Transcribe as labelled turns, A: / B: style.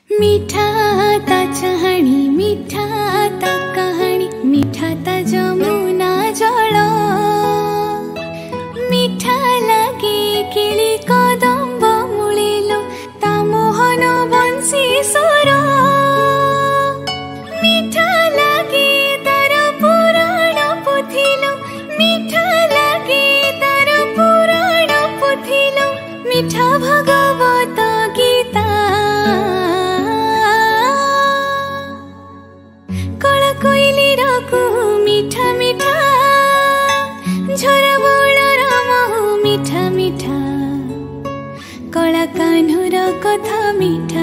A: मीठा ता चाहणी मीठा ता कहानी मीठा ता जमुना जल मीठा लगे किली कदम्ब मुळिलो ता मोहन बंसी सुर मीठा लगे तार पुराण पुथिलो मीठा लगे तार पुराण पुथिलो मीठा भगवत गीता कोइली रकु मीठा मीठा झरा बोलर महु मीठा मीठा कला कान्हुर कथा मीठा।